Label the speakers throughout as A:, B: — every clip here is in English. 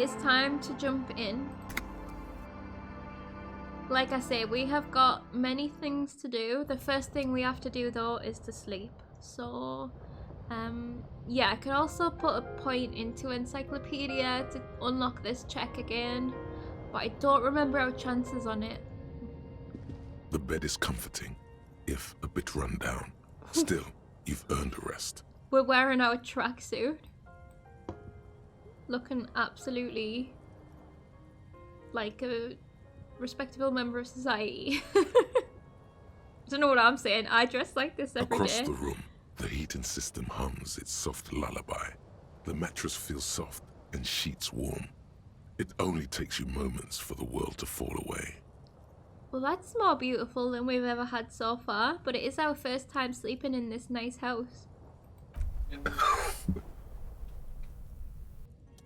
A: is time to jump in. Like I say, we have got many things to do. The first thing we have to do though is to sleep. So, yeah, I could also put a point into Encyclopedia to unlock this check again, but I don't remember our chances on it.
B: The bed is comforting, if a bit run down. Still, you've earned a rest.
A: We're wearing our tracksuit. Looking absolutely like a respectable member of society. I don't know what I'm saying. I dress like this every day.
B: Across the room, the heating system hums its soft lullaby. The mattress feels soft and sheets warm. It only takes you moments for the world to fall away.
A: Well, that's more beautiful than we've ever had so far, but it is our first time sleeping in this nice house.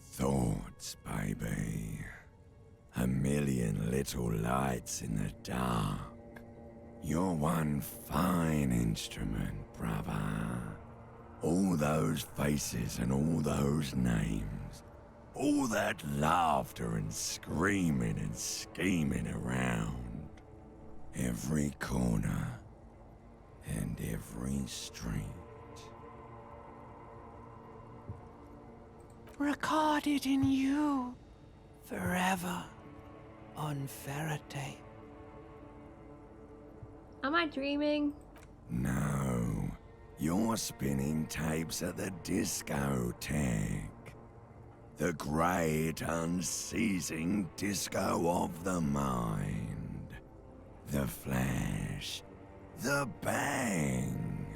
C: Thoughts, baby. A million little lights in the dark. You're one fine instrument, brother. All those faces and all those names. All that laughter and screaming and scheming around. Every corner and every street.
D: Recorded in you forever on Faraday.
A: Am I dreaming?
C: No, you're spinning tapes at the discotheque. The great unceasing disco of the mind. The flash, the bang,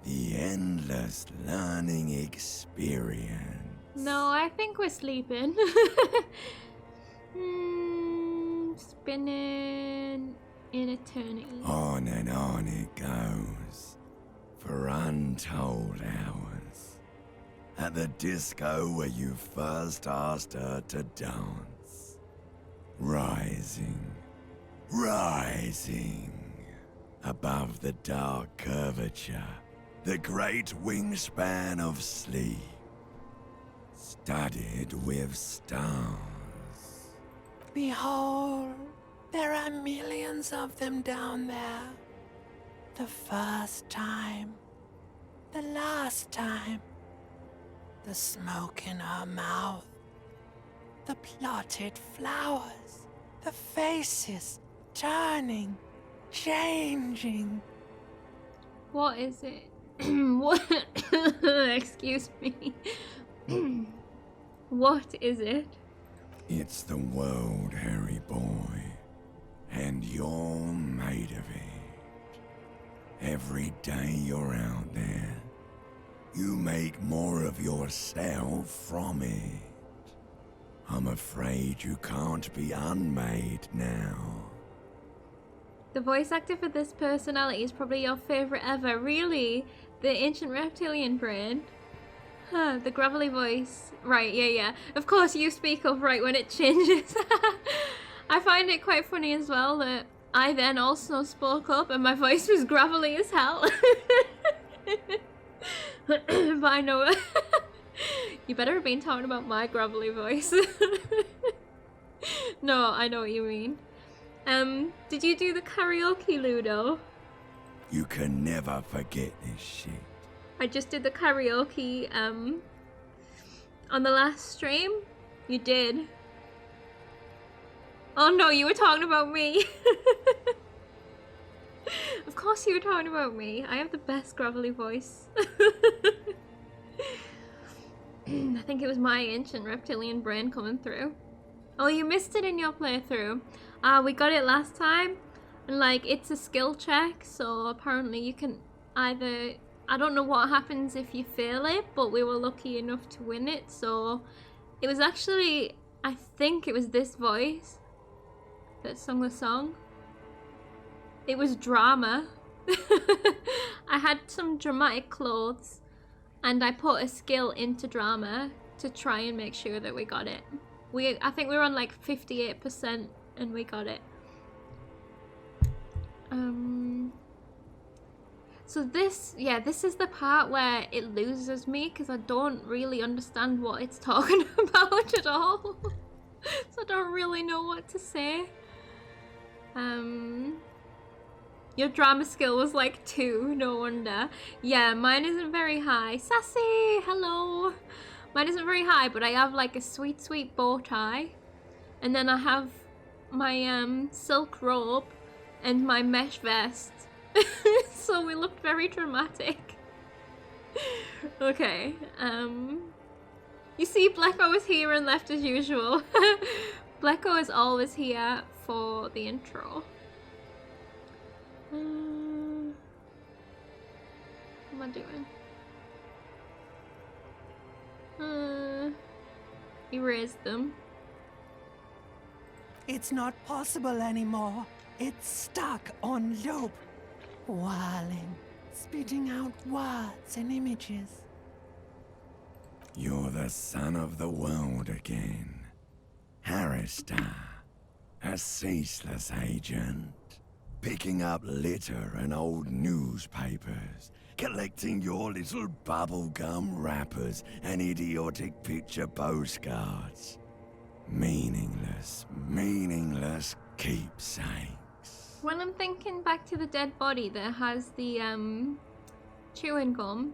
C: the endless learning experience.
A: No, I think we're sleeping. Spinning in eternity.
C: On and on it goes, for untold hours. At the disco where you first asked her to dance. Rising, rising, above the dark curvature, the great wingspan of sleep, studded with stars.
D: Behold, there are millions of them down there. The first time, the last time, the smoke in her mouth, the plotted flowers, the faces turning, changing.
A: What is it? What? Excuse me. What is it?
C: It's the world, Harry boy, and you're made of it. Every day you're out there, you make more of yourself from it. I'm afraid you can't be unmade now.
A: The voice actor for this personality is probably your favorite ever. Really? The ancient reptilian brain? Huh, the gravelly voice. Right, yeah. Of course you speak up right when it changes. I find it quite funny as well that I then also spoke up and my voice was gravelly as hell. But I know you better have been talking about my gravelly voice. No, I know what you mean. Did you do the karaoke, Ludo?
C: You can never forget this shit.
A: I just did the karaoke, on the last stream. You did. Oh no, you were talking about me. Of course you were talking about me. I have the best gravelly voice. I think it was my ancient reptilian brain coming through. Oh, you missed it in your playthrough. We got it last time, and like it's a skill check, so apparently you can either, I don't know what happens if you fail it, but we were lucky enough to win it. So it was actually, I think it was this voice that sung the song. It was drama. I had some dramatic clothes and I put a skill into drama to try and make sure that we got it. I think we were on like 58% and we got it. So this is the part where it loses me because I don't really understand what it's talking about at all. So I don't really know what to say. Your drama skill was like 2, no wonder. Yeah, mine isn't very high. Sassy, hello. Mine isn't very high, but I have like a sweet, sweet bow tie. And then I have my silk robe and my mesh vest. So we looked very dramatic. Okay, you see, Blacko is here and left as usual. Blacko is always here for the intro. What am I doing? Erase them.
D: It's not possible anymore. It's stuck on loop. Whirling, spitting out words and images.
C: You're the son of the world again. HajdaH, a ceaseless agent. Picking up litter and old newspapers. Collecting your little bubblegum wrappers and idiotic picture postcards. Meaningless, meaningless keepsakes.
A: When I'm thinking back to the dead body that has the chewing gum,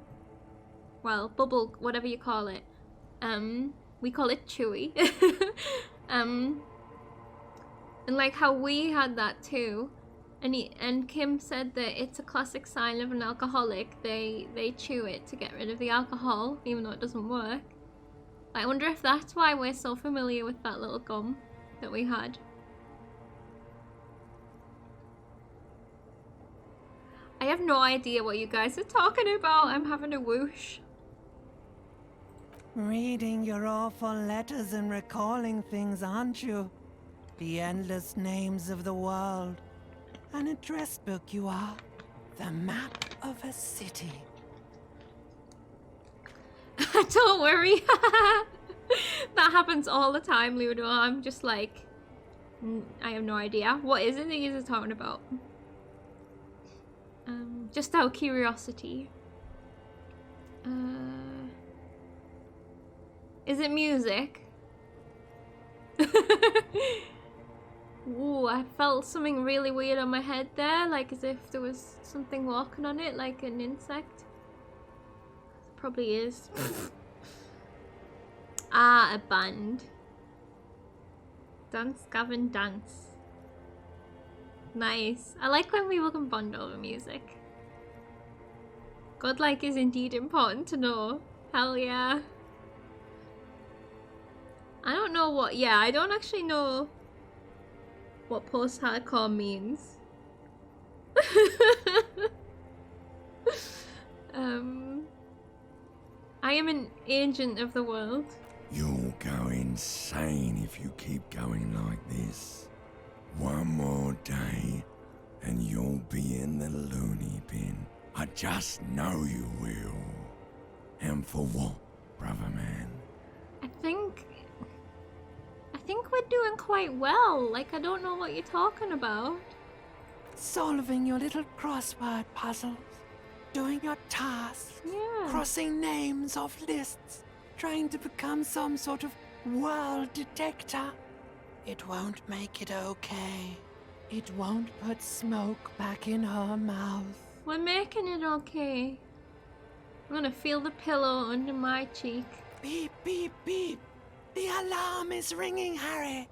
A: well, bubble, whatever you call it, we call it chewy. And like how we had that too, and Kim said that it's a classic sign of an alcoholic. They chew it to get rid of the alcohol, even though it doesn't work. I wonder if that's why we're so familiar with that little gum that we had. I have no idea what you guys are talking about. I'm having a whoosh.
D: Reading your awful letters and recalling things, aren't you? The endless names of the world. An address book you are. The map of a city.
A: Don't worry. That happens all the time, Ludo. I'm just like, I have no idea. What is it that you're talking about? Just out of curiosity. Is it music? Ooh, I felt something really weird on my head there, like as if there was something walking on it, like an insect. Probably is. Ah, a band. Dance, Gavin, dance. Nice. I like when people can bond over music. Godlike is indeed important to know. Hell yeah. I don't know what, yeah, I don't actually know what post-hardcore means. I am an agent of the world.
C: You'll go insane if you keep going like this. One more day, and you'll be in the loony bin. I just know you will. And for what, brother man?
A: I think we're doing quite well. Like, I don't know what you're talking about.
D: Solving your little crossword puzzles. Doing your tasks.
A: Yeah.
D: Crossing names off lists. Trying to become some sort of world detector. It won't make it okay. It won't put smoke back in her mouth.
A: We're making it okay. I'm gonna feel the pillow under my cheek.
D: Beep, beep, beep. The alarm is ringing, Harry.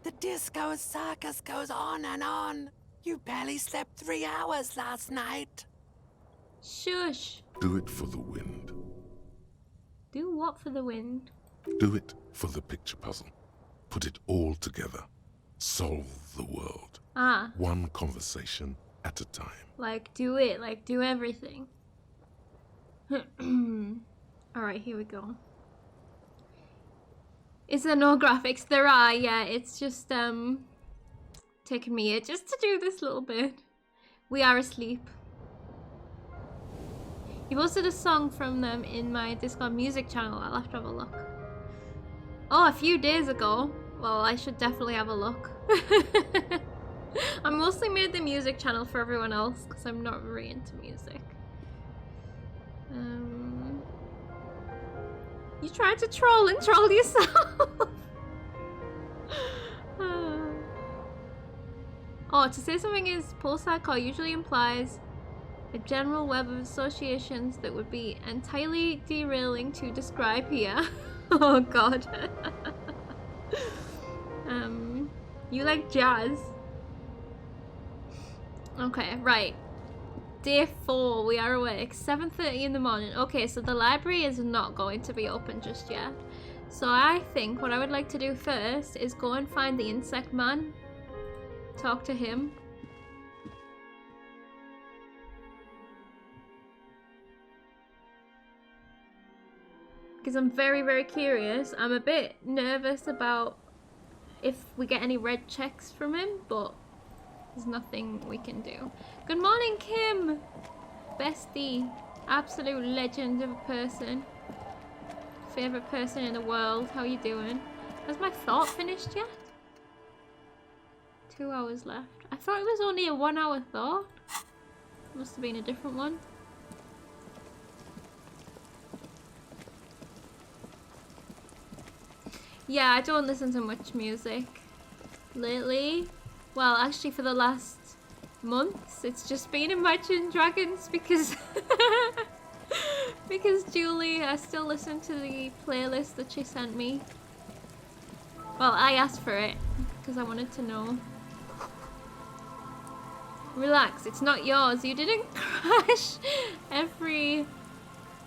D: The disco circus goes on and on. You barely slept 3 hours last night.
A: Shush.
B: Do it for the wind.
A: Do what for the wind?
B: Do it for the picture puzzle. Put it all together. Solve the world.
A: Ah.
B: One conversation at a time.
A: Like, do it. Like, do everything. Alright, here we go. Is there no graphics? There are, yeah. It's just, taking me just to do this little bit. We are asleep. You posted a song from them in my Discord music channel. I'll have to have a look. Oh, a few days ago. Well, I should definitely have a look. I mostly made the music channel for everyone else because I'm not very into music. You tried to troll and troll yourself. Oh, to say something is pulsar usually implies a general web of associations that would be entirely derailing to describe here. Oh god. You like jazz? Okay, right. Day 4, we are awake. 7:30 in the morning. Okay, so the library is not going to be open just yet. So I think what I would like to do first is go and find the insect man. Talk to him. Because I'm very, very curious. I'm a bit nervous about if we get any red checks from him, but there's nothing we can do. Good morning, Kim! Bestie. Absolute legend of a person. Favourite person in the world. How you doing? Has my thought finished yet? 2 hours left. I thought it was only a 1 hour thought. Must have been a different one. Yeah, I don't listen to much music lately. Well, actually for the last months, it's just been Imagine Dragons because because Julie, I still listen to the playlist that she sent me. Well, I asked for it because I wanted to know. Relax, it's not yours. You didn't crash every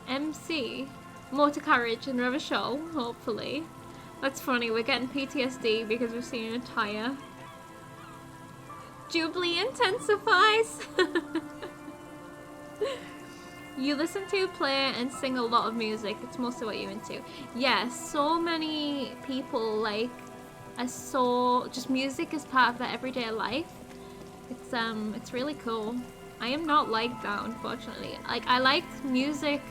A: MC, motor carriage and rubber show, hopefully. That's funny, we're getting PTSD because we've seen a tire. Jubilee intensifies! You listen to, play and sing a lot of music. It's mostly what you're into. Yeah, so many people like are so just music is part of their everyday life. It's really cool. I am not like that, unfortunately. Like I like music.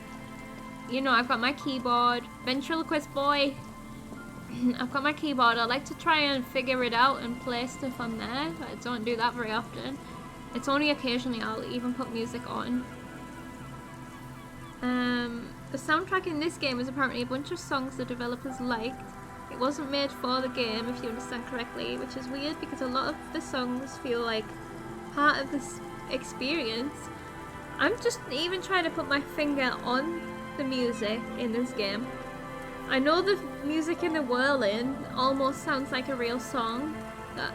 A: You know, I've got my keyboard. Ventriloquist boy. I've got my keyboard. I like to try and figure it out and play stuff on there, but I don't do that very often. It's only occasionally I'll even put music on. The soundtrack in this game is apparently a bunch of songs the developers liked. It wasn't made for the game, if you understand correctly, which is weird because a lot of the songs feel like part of this experience. I'm just even trying to put my finger on the music in this game. I know the music in the whirling almost sounds like a real song that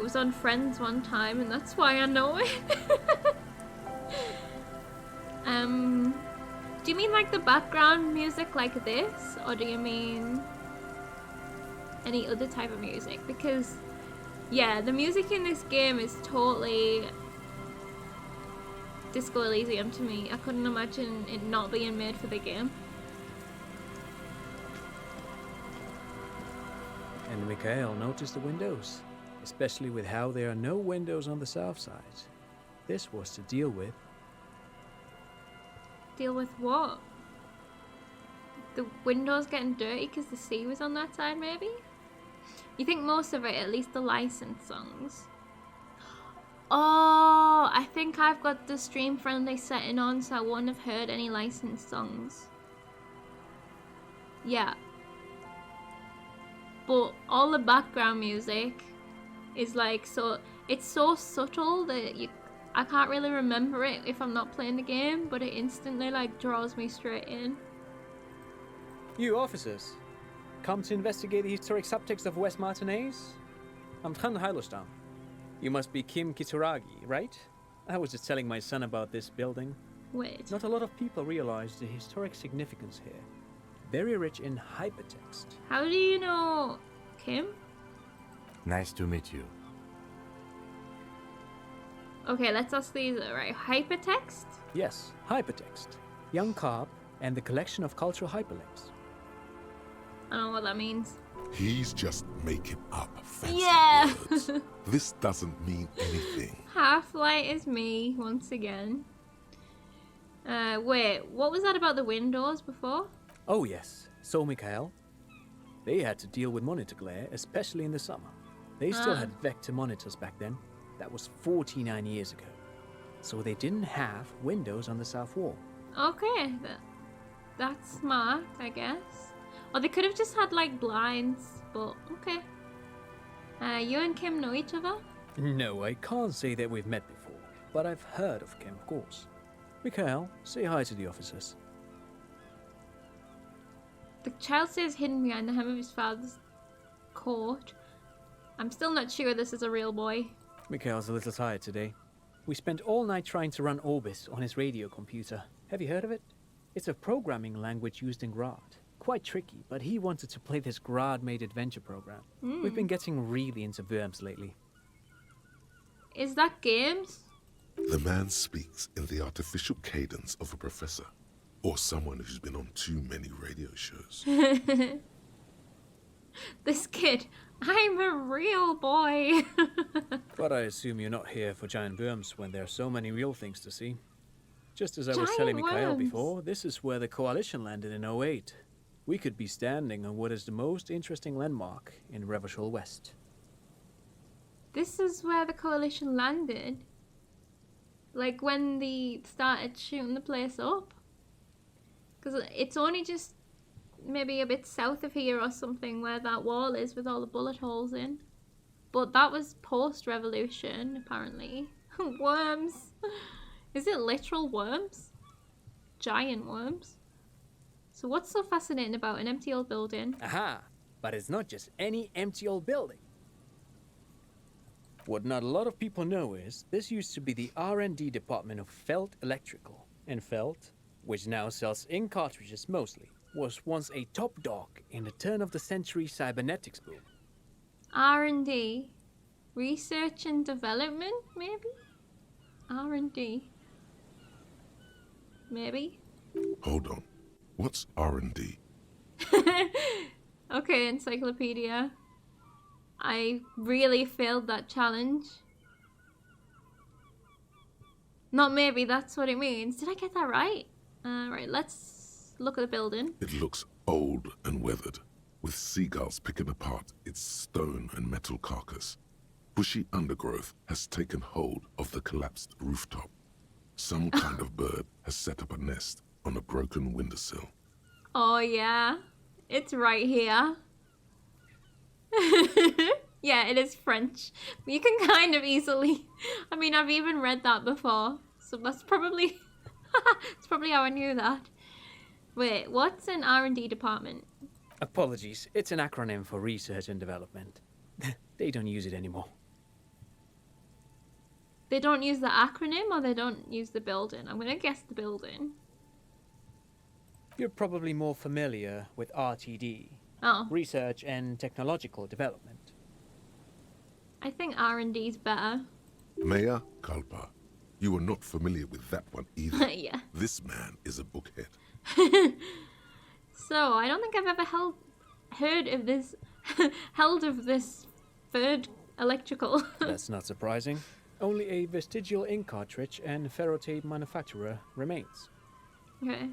A: was on Friends one time, and that's why I know it. Do you mean like the background music like this, or do you mean any other type of music? Because yeah, the music in this game is totally Disco Elysium to me. I couldn't imagine it not being made for the game.
E: And Mikhail noticed the windows, especially with how there are no windows on the south side. This was to deal with.
A: Deal with what? The windows getting dirty because the sea was on that side, maybe? You think most of it, at least the licensed songs. Oh, I think I've got the stream friendly setting on, so I won't have heard any licensed songs. Yeah. But all the background music is like it's so subtle that I can't really remember it if I'm not playing the game, but it instantly like draws me straight in.
E: You officers, come to investigate the historic subtext of West Martinez? I'm Tran Heilostam. You must be Kim Kituragi, right? I was just telling my son about this building.
A: Wait.
E: Not a lot of people realize the historic significance here. Very rich in hypertext.
A: How do you know Kim?
F: Nice to meet you.
A: Okay, let's ask these, right? Hypertext?
E: Yes, hypertext. Young Carp and the collection of cultural hyperlinks.
A: I don't know what that means.
B: He's just making up fancy
A: Yeah!
B: words. This doesn't mean anything.
A: Half-Light is me, once again. Wait, what was that about the windows before?
E: Oh yes, so Mikhail. They had to deal with monitor glare, especially in the summer. They still had vector monitors back then. That was 49 years ago. So they didn't have windows on the south wall.
A: Okay, that's smart, I guess. Or they could have just had like blinds, but okay. You and Kim know each other?
E: No, I can't say that we've met before, but I've heard of Kim, of course. Mikhail, say hi to the officers.
A: The child stays hidden behind the hem of his father's coat. I'm still not sure this is a real boy.
E: Mikhail's a little tired today. We spent all night trying to run Orbis on his radio computer. Have you heard of it? It's a programming language used in Grad. Quite tricky, but he wanted to play this Grad-made adventure program. We've been getting really into worms lately.
A: Is that games?
B: The man speaks in the artificial cadence of a professor, or someone who's been on too many radio shows.
A: This kid, I'm a real boy.
E: But I assume you're not here for giant worms when there are so many real things to see. Just as I was
A: Giant
E: telling Mikhail
A: worms.
E: before, this is where the Coalition landed in '08. We could be standing on what is the most interesting landmark in Revachol West.
A: This is where the coalition landed. Like when they started shooting the place up. Because it's only just maybe a bit south of here or something where that wall is with all the bullet holes in. But that was post-revolution, apparently. Worms. Is it literal worms? Giant worms? So what's so fascinating about an empty old building?
E: Aha! But it's not just any empty old building. What not a lot of people know is this used to be the R&D department of Felt Electrical. And Felt, which now sells ink cartridges mostly, was once a top dog in the turn-of-the-century cybernetics boom.
A: R&D? Research and development, maybe? R&D. Maybe?
B: Hold on. What's R&D?
A: Okay, encyclopedia. I really failed that challenge. Not maybe, that's what it means. Did I get that right? Right, let's look at the building.
B: It looks old and weathered, with seagulls picking apart its stone and metal carcass. Bushy undergrowth has taken hold of the collapsed rooftop. Some kind of bird has set up a nest on a broken windowsill.
A: Oh yeah, it's right here. Yeah, it is French. You can kind of easily... I mean, I've even read that before. So that's probably... It's probably how I knew that. Wait, what's an R&D department?
E: Apologies, it's an acronym for research and development. They don't use it anymore.
A: They don't use the acronym or they don't use the building? I'm gonna guess the building.
E: You're probably more familiar with RTD,
A: Oh,
E: Research and Technological Development.
A: I think R&D's better.
B: Mea culpa. You are not familiar with that one either.
A: Yeah.
B: This man is a bookhead.
A: So, I don't think I've ever heard of this... held of this third electrical.
E: That's not surprising. Only a vestigial ink cartridge and ferrotape manufacturer remains.
A: Okay.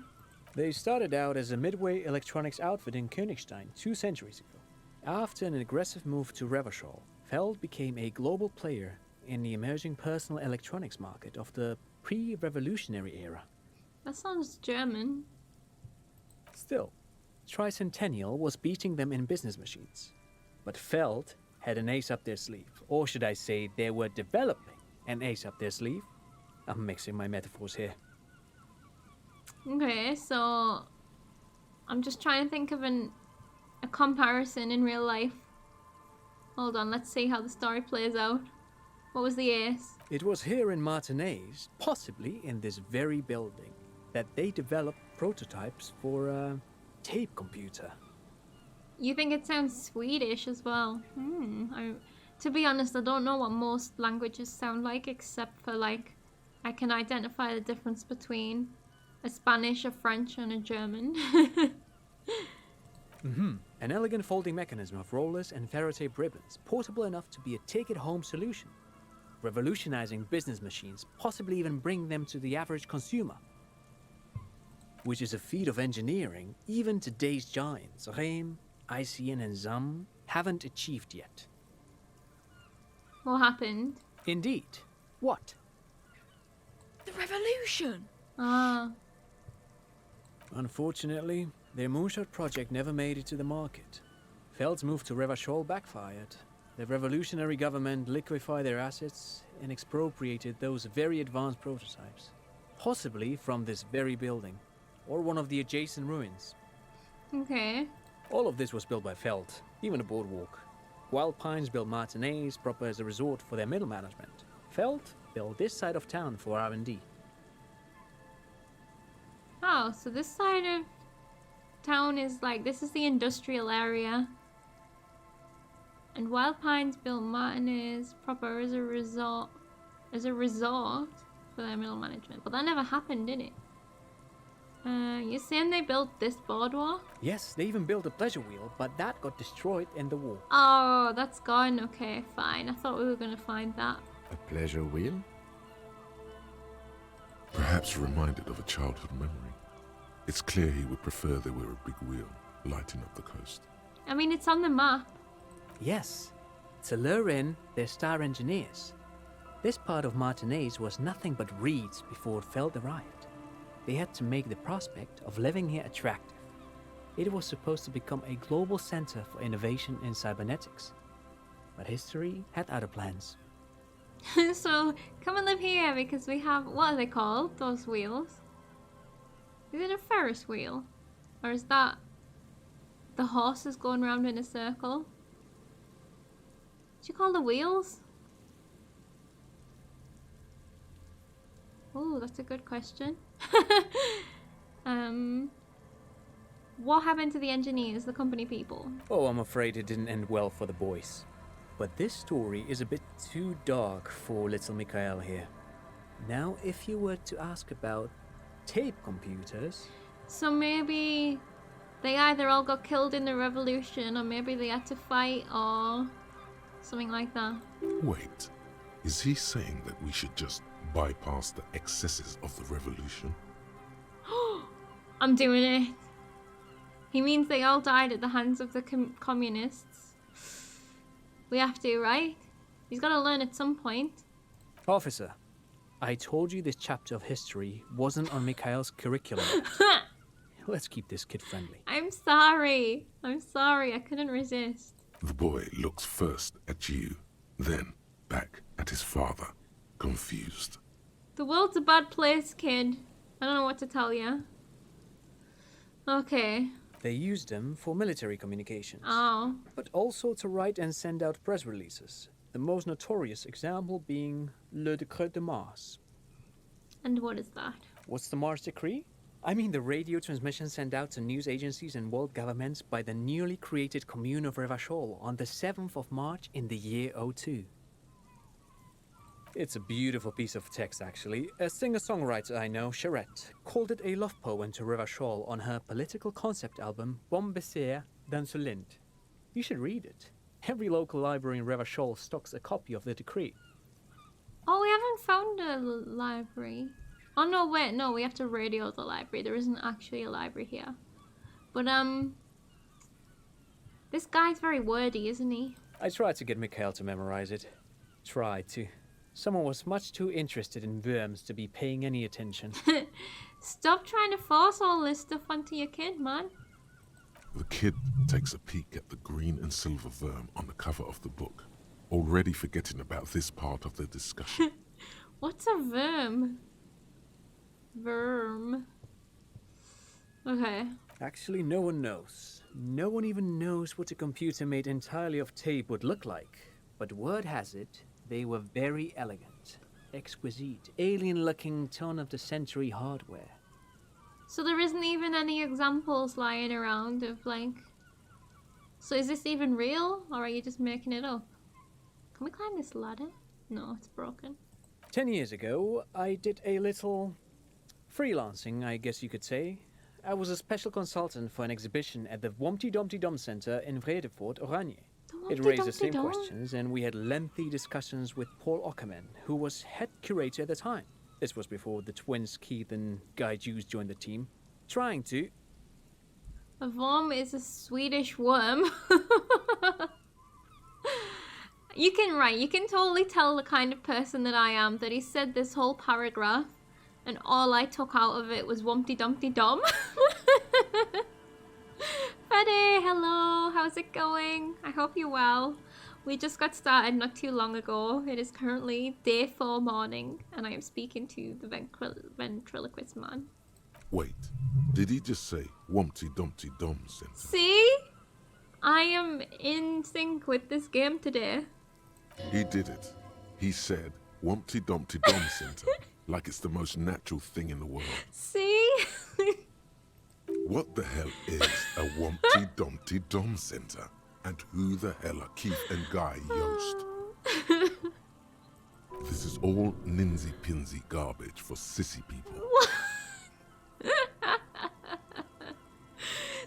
E: They started out as a midway electronics outfit in Königstein 2 centuries ago. After an aggressive move to Revachol, Feld became a global player in the emerging personal electronics market of the pre-revolutionary era.
A: That sounds German.
E: Still, Tricentennial was beating them in business machines. But Feld had an ace up their sleeve, or should I say they were developing an ace up their sleeve. I'm mixing my metaphors here.
A: Okay, so... I'm just trying to think of a comparison in real life. Hold on, let's see how the story plays out. What was the ace?
E: It was here in Martinez, possibly in this very building, that they developed prototypes for a tape computer.
A: You think it sounds Swedish as well? To be honest, I don't know what most languages sound like, except for like, I can identify the difference between a Spanish, a French, and a German.
E: An elegant folding mechanism of rollers and ferrotape ribbons, portable enough to be a take-it-home solution. Revolutionizing business machines, possibly even bring them to the average consumer. Which is a feat of engineering even today's giants, Rehm, ICN and ZAM, haven't achieved yet.
A: What happened?
E: Indeed. What?
G: The revolution!
A: Ah,
E: Unfortunately, their moonshot project never made it to the market. Feld's move to Revachol backfired. The revolutionary government liquefied their assets and expropriated those very advanced prototypes. Possibly from this very building, or one of the adjacent ruins.
A: Okay.
E: All of this was built by Feld, even the boardwalk. Wild Pines built Martinez proper as a resort for their middle management. Feld built this side of town for R&D.
A: Oh, so this side of town is like, this is the industrial area. And Wild Pines built Martinez proper as a resort for their middle management. But that never happened, did it? You're saying they built this boardwalk?
E: Yes, they even built a pleasure wheel, but that got destroyed in the war.
A: Oh, that's gone. Okay, fine. I thought we were going to find that.
F: A pleasure wheel?
B: Perhaps reminded of a childhood memory. It's clear he would prefer there were a big wheel lighting up the coast.
A: I mean, it's on the map.
E: Yes, to lure in their star engineers. This part of Martinez was nothing but reeds before Feld arrived. They had to make the prospect of living here attractive. It was supposed to become a global center for innovation in cybernetics. But history had other plans.
A: So, come and live here because we have, what are they called, those wheels? Is it a Ferris wheel? Or is that the horses going round in a circle? What do you call the wheels? Oh, that's a good question. What happened to the engineers, the company people?
E: Oh, I'm afraid it didn't end well for the boys. But this story is a bit too dark for little Mikhail here. Now, if you were to ask about tape computers...
A: So maybe they either all got killed in the revolution, or maybe they had to fight, or something like that.
B: Wait, is he saying that we should just bypass the excesses of the revolution?
A: I'm doing it. He means they all died at the hands of the communists. We have to, right? He's got to learn at some point.
E: Officer, I told you this chapter of history wasn't on Mikhail's curriculum. Let's keep this kid friendly.
A: I'm sorry. I couldn't resist.
B: The boy looks first at you, then back at his father, confused.
A: The world's a bad place, kid. I don't know what to tell you. Okay.
E: They used them for military communications.
A: Oh.
E: But also to write and send out press releases. The most notorious example being Le Décret de Mars.
A: And what is that?
E: What's the Mars Decree? I mean the radio transmission sent out to news agencies and world governments by the newly created Commune of Revachol on the 7th of March in the year 02. It's a beautiful piece of text, actually. A singer-songwriter I know, Charette, called it a love poem to Revachol on her political concept album, Bon Baiser dans ce Lind. You should read it. Every local library in Revachol stocks a copy of the decree.
A: Oh, we haven't found a library. Oh, no, wait, no, we have to radio the library. There isn't actually a library here. But, this guy's very wordy, isn't he?
E: I tried to get Mikhail to memorize it. Tried to. Someone was much too interested in worms to be paying any attention.
A: Stop trying to force all this stuff onto your kid, man.
B: The kid takes a peek at the green and silver worm on the cover of the book, already forgetting about this part of the discussion.
A: What's a worm? Worm. Okay.
E: Actually, no one knows. No one even knows what a computer made entirely of tape would look like. But word has it, they were very elegant, exquisite, alien-looking turn-of-the-century hardware.
A: So there isn't even any examples lying around of, like... So is this even real, or are you just making it up? Can we climb this ladder? No, it's broken.
E: 10 years ago, I did a little freelancing, I guess you could say. I was a special consultant for an exhibition at the Dompty Dom Center in Vredefort, Oranje. It raised the same questions, and we had lengthy discussions with Paul Ockerman, who was head curator at the time. This was before the twins Keith and Guy Hughes joined the team, trying to...
A: A worm is a Swedish worm. You can totally tell the kind of person that I am, that he said this whole paragraph, and all I took out of it was Wumpty Dumpty Dom. Freddy, hello, how's it going? I hope you're well. We just got started not too long ago. It is currently day 4 morning, and I am speaking to the ventriloquist man.
B: Wait, did he just say Wumpty Dumpty Dom Center?
A: See? I am in sync with this game today.
B: He did it. He said Wumpty Dumpty Dom Center, like it's the most natural thing in the world.
A: See?
B: What the hell is a Wumpty Dumpty Dom Center? And who the hell are Keith and Guy Yost? This is all ninsy-pinsy garbage for sissy people.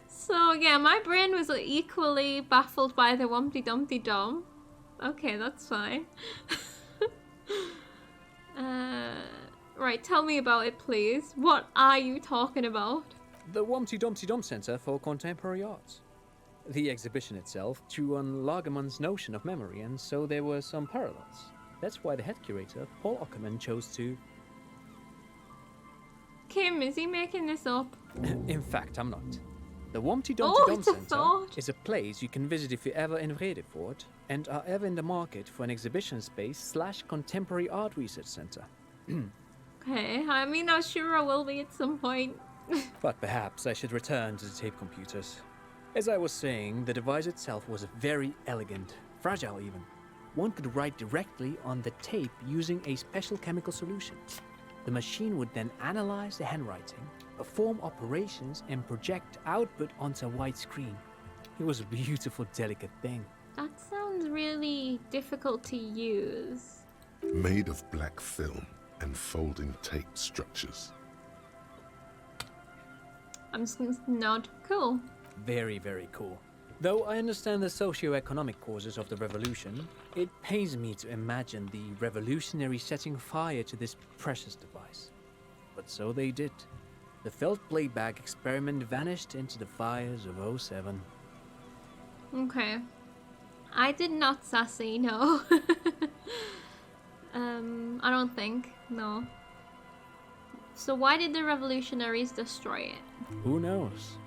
A: So yeah, my brain was equally baffled by the Wumpty Dumpty Dom. Okay, that's fine. Right, tell me about it, please. What are you talking about?
E: The Wumpty Dumpty Dom Center for Contemporary Arts. The exhibition itself drew on Lagerman's notion of memory, and so there were some parallels. That's why the head curator, Paul Ockerman, chose to...
A: Kim, is he making this up?
E: In fact, I'm not. The Wumpty Dumpty Dom
A: it's a
E: Center
A: thought.
E: is a place you can visit if you're ever in Vredefort and are ever in the market for an exhibition space / contemporary art research center.
A: Okay, I mean, I'm sure I will be at some point.
E: But perhaps I should return to the tape computers. As I was saying, the device itself was very elegant, fragile even. One could write directly on the tape using a special chemical solution. The machine would then analyze the handwriting, perform operations, and project output onto a white screen. It was a beautiful, delicate thing.
A: That sounds really difficult to use.
B: Made of black film and folding tape structures.
A: I'm just gonna nod. Cool.
E: Very, very cool. Though I understand the socio-economic causes of the revolution, it pains me to imagine the revolutionaries setting fire to this precious device. But so they did. The felt playback experiment vanished into the fires of '07.
A: Okay. I did not sassy, no. I don't think, no. So why did the revolutionaries destroy it?
E: Who knows?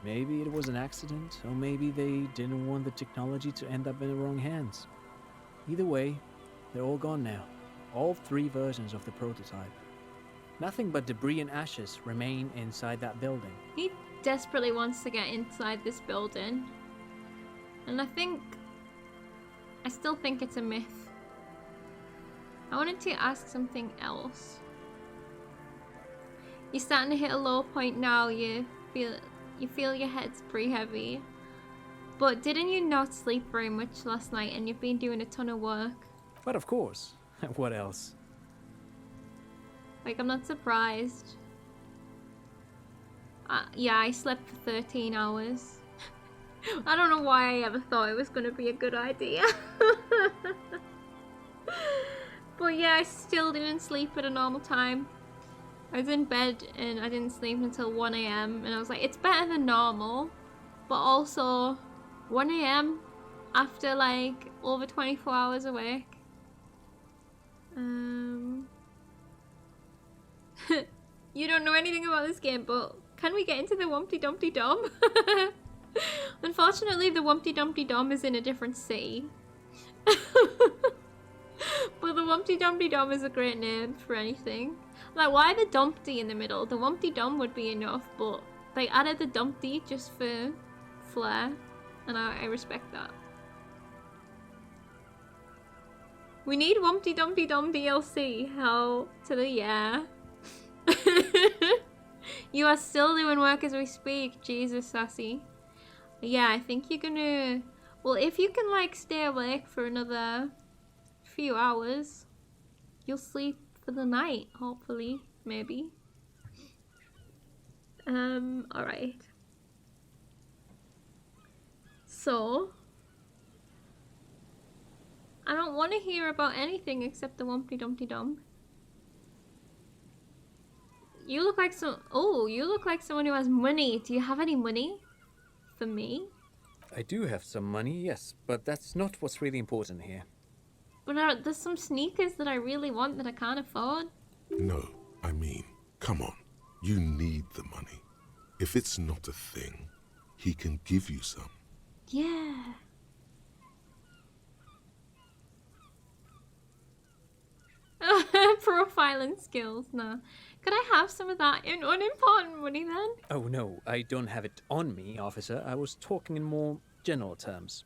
E: Maybe it was an accident, or maybe they didn't want the technology to end up in the wrong hands. Either way, they're all gone now. All 3 versions of the prototype. Nothing but debris and ashes remain inside that building.
A: He desperately wants to get inside this building. And I still think it's a myth. I wanted to ask something else. You're starting to hit a low point now, you feel your head's pretty heavy. But didn't you not sleep very much last night, and you've been doing a ton of work?
E: But of course, what else?
A: Like, I'm not surprised. Yeah, I slept for 13 hours. I don't know why I ever thought it was going to be a good idea. But yeah, I still didn't sleep at a normal time. I was in bed and I didn't sleep until 1 AM, and I was like, it's better than normal, but also 1 AM after like over 24 hours awake. You don't know anything about this game, but can we get into the Wumpty Dumpty Dom? Unfortunately, the Wumpty Dumpty Dom is in a different city. But the Wumpty Dumpty Dom is a great name for anything. Like, why the Dompty in the middle? The Wumpty Dom would be enough, but they added the Dompty just for flair, and I respect that. We need Wumpty Dumpty Dom DLC. Hell to the yeah. You are still doing work as we speak. Jesus, Sassy. Yeah, I think you're gonna... Well, if you can, like, stay awake for another few hours, you'll sleep for the night, hopefully. Maybe. Alright. So... I don't want to hear about anything except the Wumpty Dumpty Dom. You look like you look like someone who has money. Do you have any money for me?
E: I do have some money, yes, but that's not what's really important here.
A: But there's some sneakers that I really want that I can't afford.
B: No, I mean, come on. You need the money. If it's not a thing, he can give you some.
A: Yeah. violent skills. No. Could I have some of that in unimportant money then?
E: Oh no, I don't have it on me, officer. I was talking in more general terms.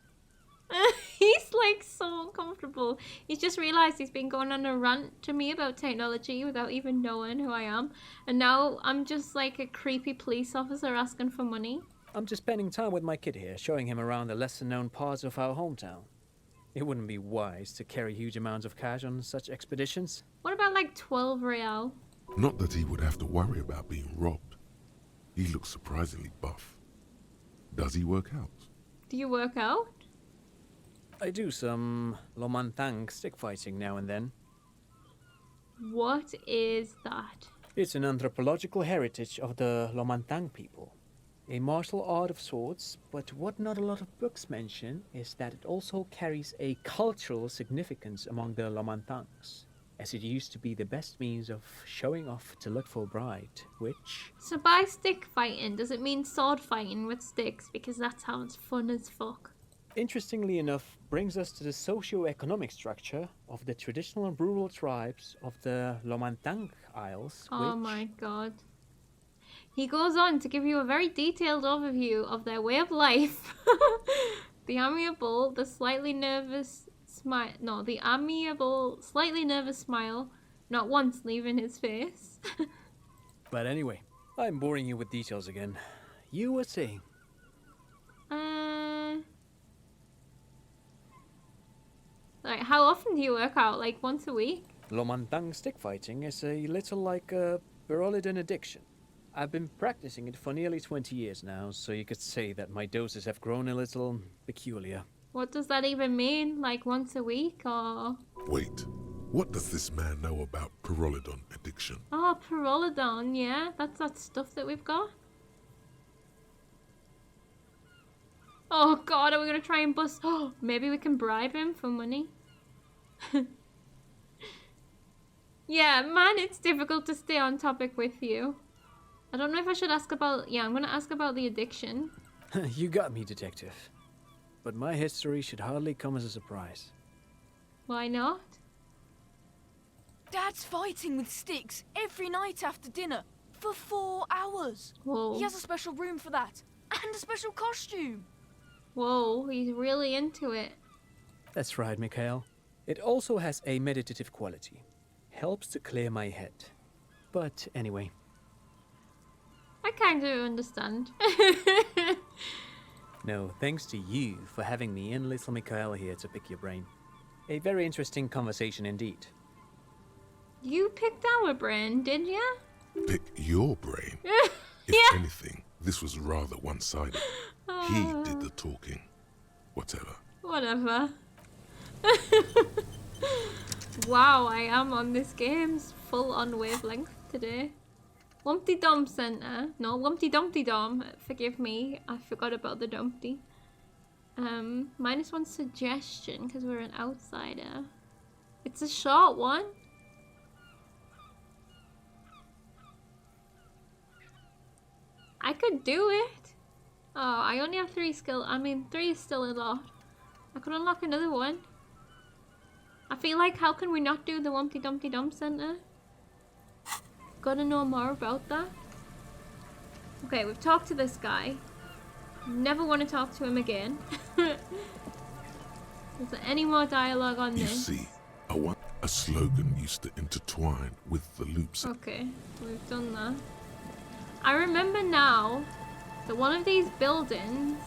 A: He's like so uncomfortable. He's just realized he's been going on a rant to me about technology without even knowing who I am. And now I'm just like a creepy police officer asking for money.
E: I'm just spending time with my kid here, showing him around the lesser-known parts of our hometown. It wouldn't be wise to carry huge amounts of cash on such expeditions.
A: What about like 12 real?
B: Not that he would have to worry about being robbed. He looks surprisingly buff. Does he work out?
A: Do you work out?
E: I do some Lomantang stick fighting now and then.
A: What is that?
E: It's an anthropological heritage of the Lomantang people. A martial art of sorts, but what not a lot of books mention is that it also carries a cultural significance among the Lomantangs, as it used to be the best means of showing off to look for a bride, which...
A: So by stick fighting, does it mean sword fighting with sticks? Because that sounds fun as fuck.
E: interestingly enough, brings us to the socio-economic structure of the traditional rural tribes of the Lomantang Isles.
A: Oh my god. He goes on to give you a very detailed overview of their way of life. The amiable, slightly nervous smile, not once leaving his face.
E: But anyway, I'm boring you with details again. You were saying?
A: Like, how often do you work out? Like, once a week?
E: Lomantang stick fighting is a little like a Berolidin addiction. I've been practicing it for nearly 20 years now, so you could say that my doses have grown a little peculiar.
A: What does that even mean? Like, once a week, or...?
B: Wait, what does this man know about Pyrrolidon addiction?
A: Oh, Pyrrolidon, yeah? That's that stuff that we've got? Oh god, are we gonna try and bust... Oh, maybe we can bribe him for money? Yeah, man, it's difficult to stay on topic with you. I don't know if I should ask about... Yeah, I'm gonna ask about the addiction.
E: You got me, detective. But my history should hardly come as a surprise.
A: Why not?
G: Dad's fighting with sticks every night after dinner for 4 hours.
A: Whoa.
G: He has a special room for that and a special costume.
A: Whoa, he's really into it.
E: That's right, Mikhail. It also has a meditative quality. Helps to clear my head. But anyway.
A: I kind of understand.
E: No, thanks to you for having me and little Mikhail here to pick your brain. A very interesting conversation indeed.
A: You picked our brain, did ya?
B: Pick your brain. If
A: Yeah.
B: anything, this was rather one-sided. He did the talking. Whatever.
A: Whatever. Wow, I am on this game's full-on wavelength today. Wumpty Dom Center. No, Wumpty Dumpty Dom. Forgive me, I forgot about the Dompty. -1 suggestion, because we're an outsider. It's a short one. I could do it. Oh, I only have 3 skill. I mean, 3 is still a lot. I could unlock another one. I feel like, how can we not do the Wumpty Dumpty Dom Center? Gotta know more about that. Okay, we've talked to this guy. Never want to talk to him again. Is there any more dialogue on
B: You
A: this?
B: see, a slogan used to intertwine with the loops.
A: Okay, we've done that. I remember now that one of these buildings...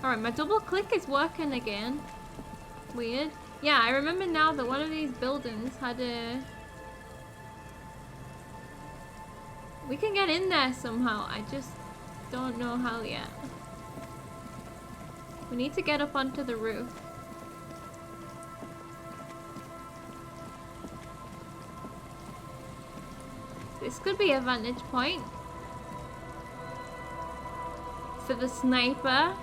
A: Alright, my double click is working again. Weird. Yeah, I remember now that one of these buildings had a... We can get in there somehow, I just don't know how yet. We need to get up onto the roof. This could be a vantage point for the sniper.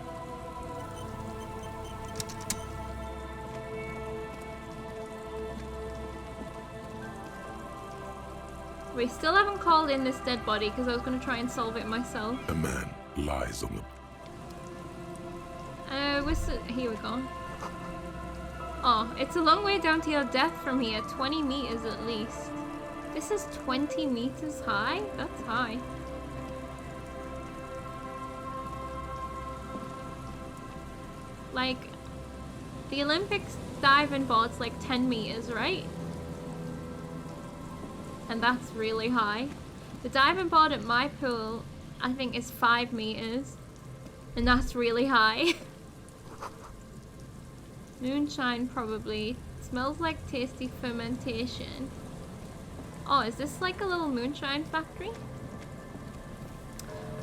A: We still haven't called in this dead body because I was going to try and solve it myself.
B: A man lies on the...
A: Here we go. Oh, it's a long way down to your death from here. 20 meters at least. This is 20 meters high? That's high. Like, the Olympics diving board's like 10 meters, right? And that's really high. The diving board at my pool, I think, is 5 meters. And that's really high. Moonshine, probably. Smells like tasty fermentation. Oh, is this like a little moonshine factory?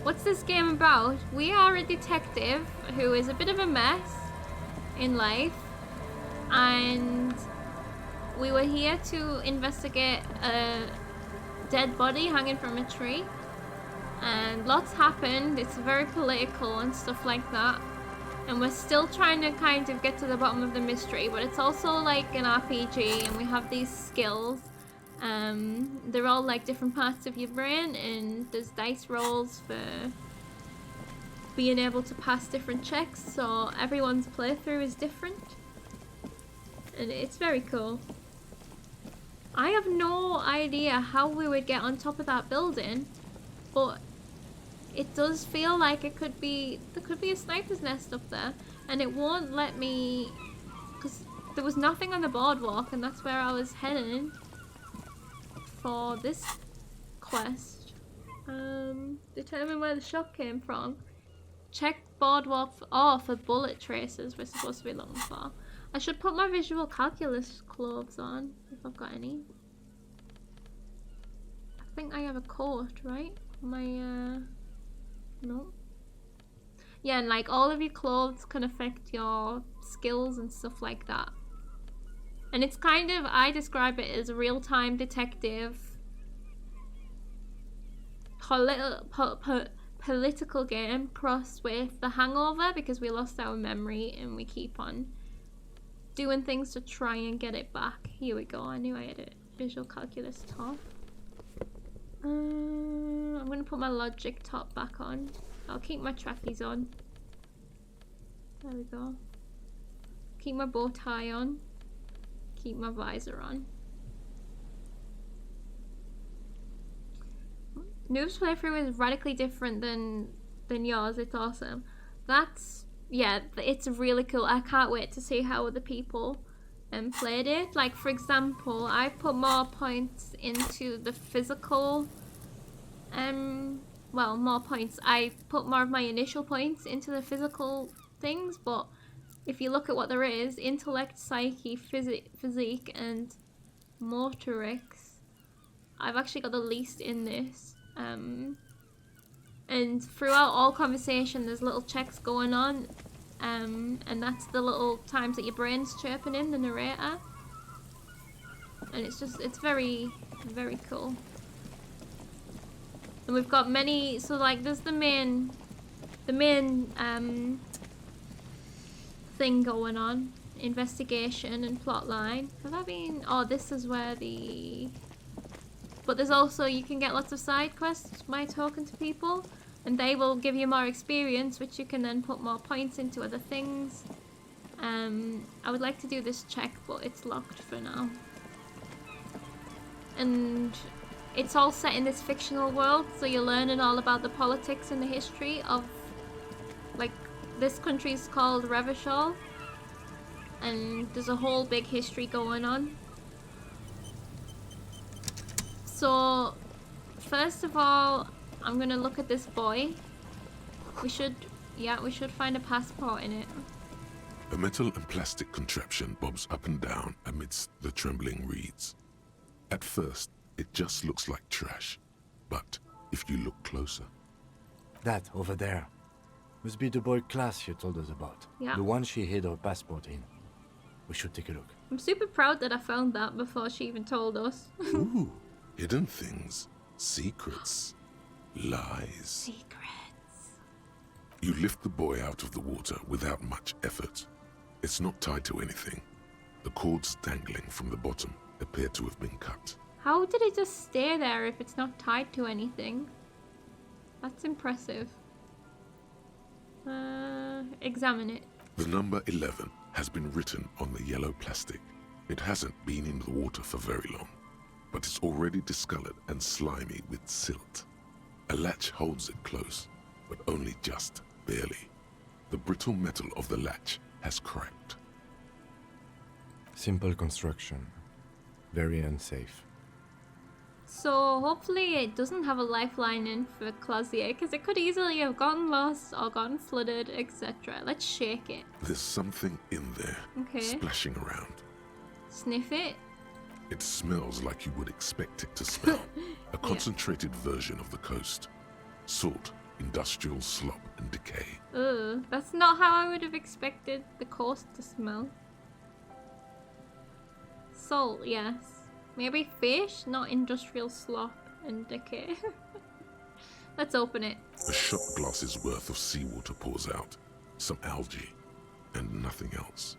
A: What's this game about? We are a detective who is a bit of a mess in life. And we were here to investigate a dead body hanging from a tree. And lots happened. It's very political and stuff like that. And we're still trying to kind of get to the bottom of the mystery, but it's also like an RPG, and we have these skills. They're all like different parts of your brain, and there's dice rolls for being able to pass different checks, so everyone's playthrough is different. And it's very cool. I have no idea how we would get on top of that building, but it does feel like there could be a sniper's nest up there, and it won't let me, because there was nothing on the boardwalk, and that's where I was heading for this quest. Determine where the shot came from. Check boardwalk for bullet traces we're supposed to be looking for. I should put my visual calculus clothes on, if I've got any. I think I have a coat, right? No. Yeah, and like all of your clothes can affect your skills and stuff like that. And it's kind of, I describe it as a real-time detective political game crossed with The Hangover, because we lost our memory and we keep on doing things to try and get it back. Here we go. I knew I had a visual calculus top. I'm gonna put my logic top back on. I'll keep my trackies on. There we go. Keep my bow tie on. Keep my visor on. Noob's playthrough is radically different than yours. It's awesome. Yeah, it's really cool. I can't wait to see how other people played it. Like, for example, I put more points into the physical, well, more points. I put more of my initial points into the physical things, but if you look at what there is, intellect, psyche, physique, and motorics, I've actually got the least in this. And throughout all conversation, there's little checks going on. And that's the little times that your brain's chirping in, the narrator. And it's very, very cool. And we've got many, so like there's the main thing going on. Investigation and plot line. Have I been, oh, this is where but there's also, you can get lots of side quests by talking to people. And they will give you more experience, which you can then put more points into other things. I would like to do this check, but it's locked for now. And it's all set in this fictional world, so you're learning all about the politics and the history of, like, this country's called Revachol. And there's a whole big history going on. So, first of all, I'm gonna look at this boy. We should find a passport in it.
B: A metal and plastic contraption bobs up and down amidst the trembling reeds. At first, it just looks like trash, but if you look closer...
F: That, over there, must be the boy class you told us about.
A: Yeah.
F: The one she hid her passport in. We should take a look.
A: I'm super proud that I found that before she even told us.
B: Ooh, hidden things, secrets, lies.
A: Secrets.
B: You lift the boy out of the water without much effort. It's not tied to anything. The cords dangling from the bottom appear to have been cut.
A: How did it just stay there if it's not tied to anything? That's impressive. Examine it.
B: The number 11 has been written on the yellow plastic. It hasn't been in the water for very long. but it's already discolored and slimy with silt. A latch holds it close, but only just barely. The brittle metal of the latch has cracked.
F: Simple construction. Very unsafe.
A: So hopefully it doesn't have a lifeline in for Closier, because it could easily have gotten lost or gotten flooded, etc. Let's shake it.
B: There's something in there,
A: Okay.
B: splashing around.
A: Sniff it.
B: It smells like you would expect it to smell. A concentrated version of the coast. Salt, industrial slop, and decay.
A: Ugh, that's not how I would have expected the coast to smell. Salt, yes. Maybe fish, not industrial slop and decay. Let's open it.
B: A shot glass's worth of seawater pours out. Some algae, and nothing else.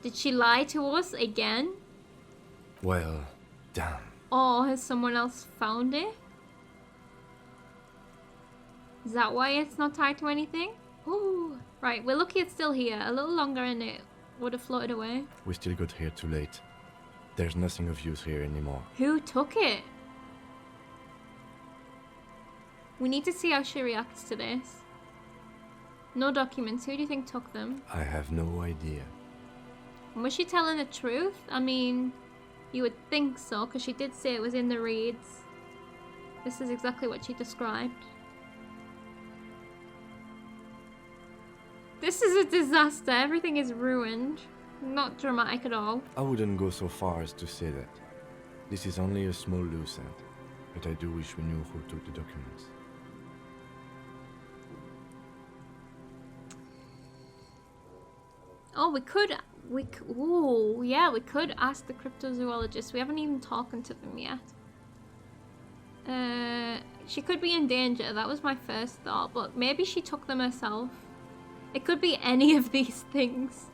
A: Did she lie to us again?
F: Well, damn.
A: Or has someone else found it? Is that why it's not tied to anything? Ooh. Right, we're lucky it's still here. A little longer and it would have floated away.
F: We still got here too late. There's nothing of use here anymore.
A: Who took it? We need to see how she reacts to this. No documents. Who do you think took them?
F: I have no idea.
A: And was she telling the truth? I mean, you would think so, because she did say it was in the reeds. This is exactly what she described. This is a disaster. Everything is ruined. Not dramatic at all.
F: I wouldn't go so far as to say that. This is only a small loose end, but I do wish we knew who took the documents.
A: Oh, we could ask the cryptozoologist. We haven't even talked to them yet. She could be in danger. That was my first thought, but maybe she took them herself. It could be any of these things.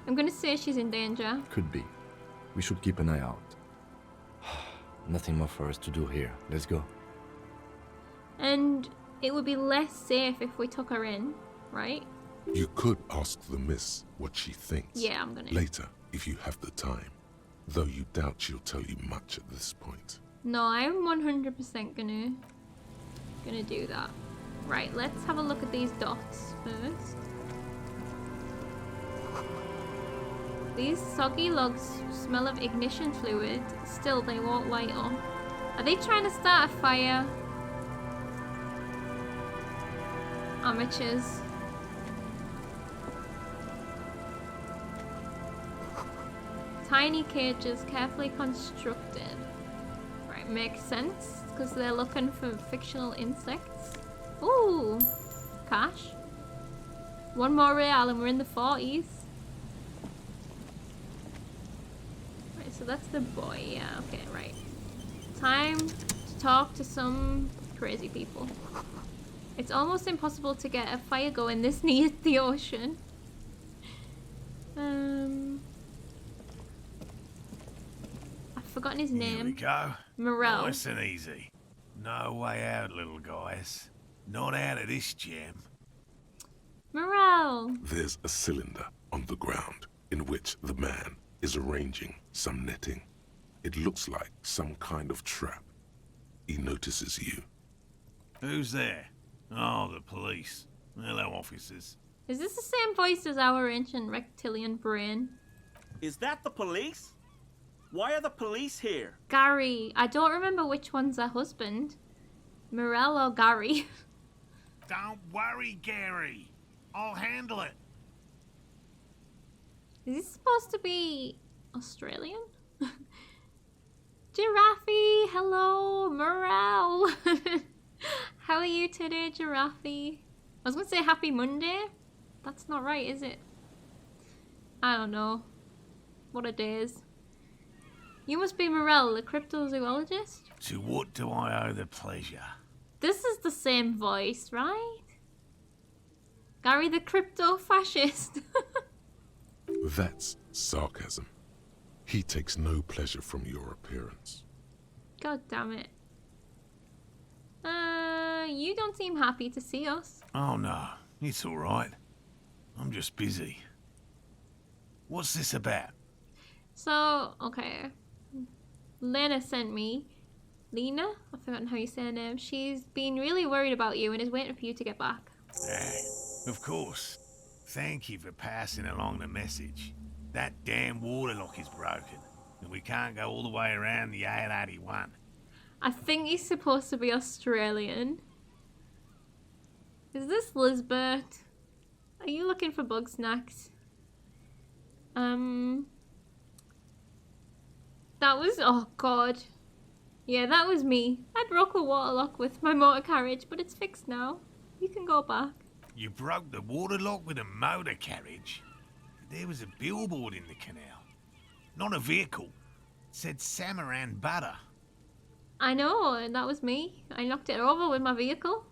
A: I'm gonna say she's in danger.
F: Could be. We should keep an eye out. Nothing more for us to do here. Let's go.
A: And it would be less safe if we took her in, right?
B: You could ask the miss what she thinks.
A: Yeah, I'm gonna.
B: Later, if you have the time. Though you doubt she'll tell you much at this point.
A: No, I'm 100% gonna do that. Right, let's have a look at these dots first. These soggy logs smell of ignition fluid. Still, they won't light up. Are they trying to start a fire? Amateurs. Tiny cages, carefully constructed. Right, makes sense, because they're looking for fictional insects. Ooh, cash. One more real and we're in the 40s. Right, so that's the boy, yeah, okay, right. Time to talk to some crazy people. It's almost impossible to get a fire going this near the ocean. I've forgotten his name.
H: Here we go.
A: Morel.
H: Nice and easy. No way out, little guys. Not out of this jam.
A: Morel.
B: There's a cylinder on the ground in which the man is arranging some netting. It looks like some kind of trap. He notices you.
H: Who's there? Oh, the police. Hello, officers.
A: Is this the same voice as our ancient reptilian brain?
I: Is that the police? Why are the police here?
A: Gary. I don't remember which one's her husband. Morel or Gary.
H: Don't worry, Gary. I'll handle it.
A: Is this supposed to be Australian? Giraffe, hello, Morel. How are you today, Giraffe? I was gonna say happy Monday. That's not right, is it? I don't know. What a days. You must be Morel, the cryptozoologist?
H: To what do I owe the pleasure?
A: This is the same voice, right? Gary the crypto-fascist.
B: That's sarcasm. He takes no pleasure from your appearance.
A: God damn it. You don't seem happy to see us.
H: Oh no, it's all right. I'm just busy. What's this about?
A: So, okay. Lena sent me. Lena? I've forgotten how you say her name. She's been really worried about you and is waiting for you to get back.
H: Of course. Thank you for passing along the message. That damn waterlock is broken, and we can't go all the way around the A81.
A: I think he's supposed to be Australian. Is this Lisbeth? Are you looking for bug snacks? That was, oh god. Yeah, that was me. I broke a waterlock with my motor carriage, but it's fixed now. You can go back.
H: You broke the waterlock with a motor carriage? There was a billboard in the canal. Not a vehicle. It said Samaran Butter.
A: I know, and that was me. I knocked it over with my vehicle.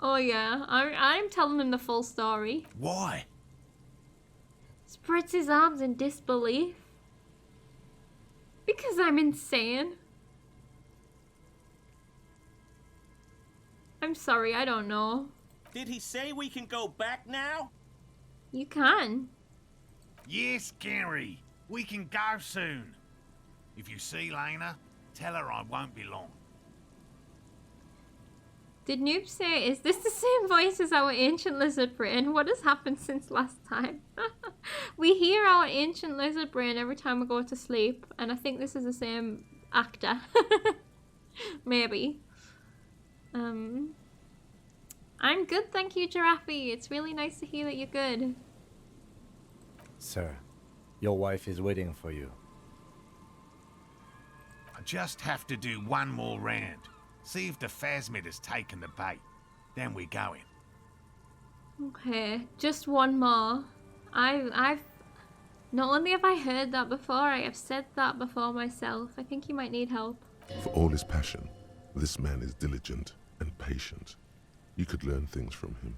A: Oh yeah, I'm telling him the full story.
H: Why?
A: Spreads his arms in disbelief. Because I'm insane. I'm sorry, I don't know.
I: Did he say we can go back now?
A: You can.
H: Yes, Gary. We can go soon. If you see Lena, tell her I won't be long.
A: Did Noob say, is this the same voice as our ancient lizard brain? What has happened since last time? We hear our ancient lizard brain every time we go to sleep, and I think this is the same actor. Maybe. I'm good, thank you, Giraffe. It's really nice to hear that you're good.
F: Sir, your wife is waiting for you.
H: I just have to do one more round. See if the phasmid has taken the bait. Then we go in.
A: Okay, just one more. I've not only have I heard that before, I have said that before myself. I think you might need help.
B: For all his passion, this man is diligent and patient. You could learn things from him.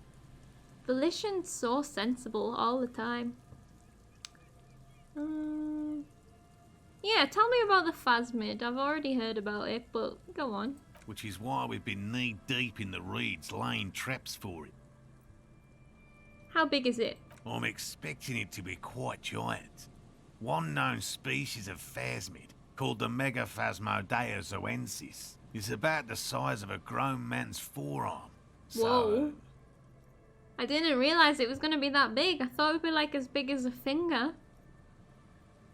A: Volition's so sensible all the time. Yeah, tell me about the phasmid. I've already heard about it, but go on.
H: Which is why we've been knee-deep in the reeds laying traps for it.
A: How big is it?
H: I'm expecting it to be quite giant. One known species of phasmid, called the Megaphasmodea zoensis, is about the size of a grown man's forearm.
A: Whoa. I didn't realize it was going to be that big. I thought it would be like as big as a finger.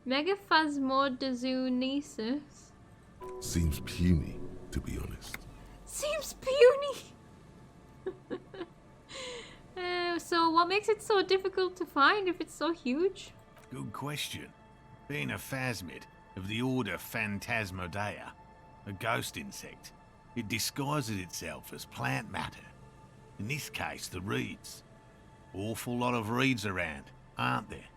A: Megaphasmodea.
B: Seems puny, to be honest.
A: Seems puny. So what makes it so difficult to find if it's so huge?
H: Good question. Being a phasmid of the order Phantasmodea, a ghost insect, it disguises itself as plant matter. In this case, the reeds. Awful lot of reeds around, aren't there?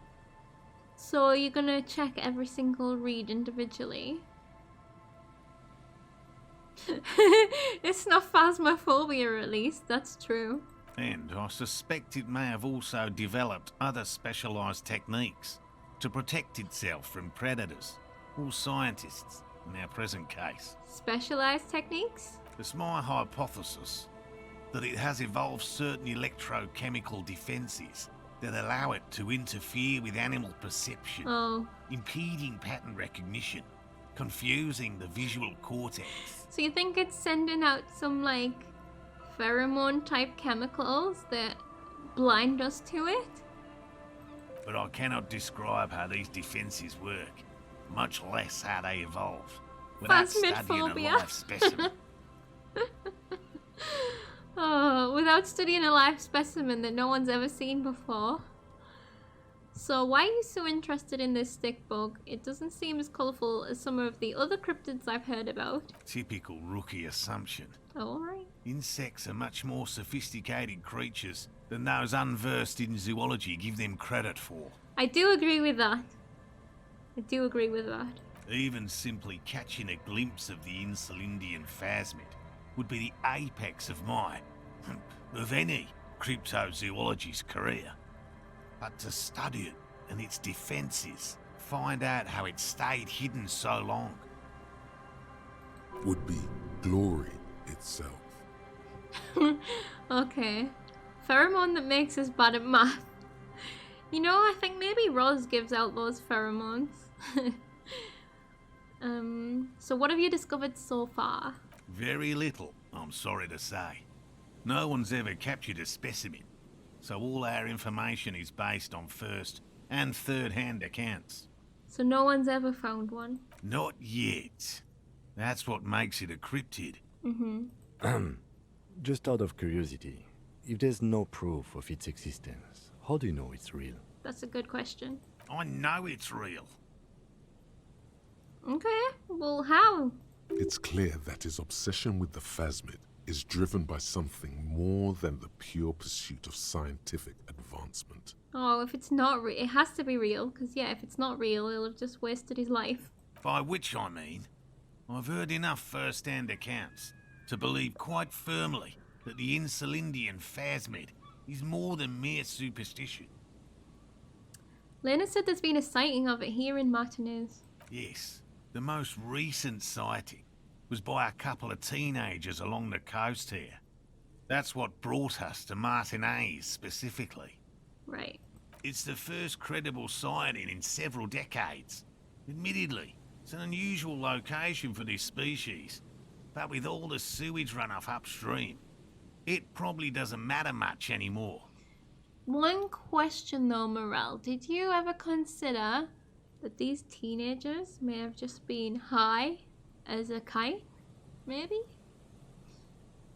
A: So you're gonna check every single reed individually? It's not phasmophobia, at least, that's true.
H: And I suspect it may have also developed other specialised techniques to protect itself from predators or scientists in our present case.
A: Specialised techniques?
H: It's my hypothesis that it has evolved certain electrochemical defences that allow it to interfere with animal perception, impeding pattern recognition, confusing the visual cortex.
A: So you think it's sending out some, like, pheromone type chemicals that blind us to it?
H: But I cannot describe how these defences work, much less how they evolved, without studying a live specimen.
A: Oh, without studying a live specimen that no one's ever seen before. So why are you so interested in this stick bug? It doesn't seem as colourful as some of the other cryptids I've heard about.
H: Typical rookie assumption.
A: Oh, alright.
H: Insects are much more sophisticated creatures than those unversed in zoology give them credit for.
A: I do agree with that. I do agree with that.
H: Even simply catching a glimpse of the Insulindian phasmid would be the apex of my, of any, cryptozoologist's career. But to study it and its defences, find out how it stayed hidden so long,
B: would be glory itself.
A: Okay. Pheromone that makes us bad at math. You know, I think maybe Roz gives out those pheromones. So what have you discovered so far?
H: Very little, I'm sorry to say. No one's ever captured a specimen, so all our information is based on first and third-hand accounts.
A: So no one's ever found one?
H: Not yet. That's what makes it a cryptid.
F: Just out of curiosity, if there's no proof of its existence, how do you know it's real?
A: That's a good question.
H: I know it's real.
A: Okay, well how?
B: It's clear that his obsession with the phasmid is driven by something more than the pure pursuit of scientific advancement.
A: Oh, if it's not real, it has to be real, because yeah, if it's not real, he'll have just wasted his life.
H: By which I mean, I've heard enough first-hand accounts to believe quite firmly that the Insulindian phasmid is more than mere superstition.
A: Lena said there's been a sighting of it here in Martinez.
H: Yes, the most recent sighting was by a couple of teenagers along the coast here. That's what brought us to Martinez specifically.
A: Right.
H: It's the first credible sighting in several decades. Admittedly, it's an unusual location for this species, but with all the sewage runoff upstream, it probably doesn't matter much anymore.
A: One question though, Morel, did you ever consider that these teenagers may have just been high as a kite? Maybe?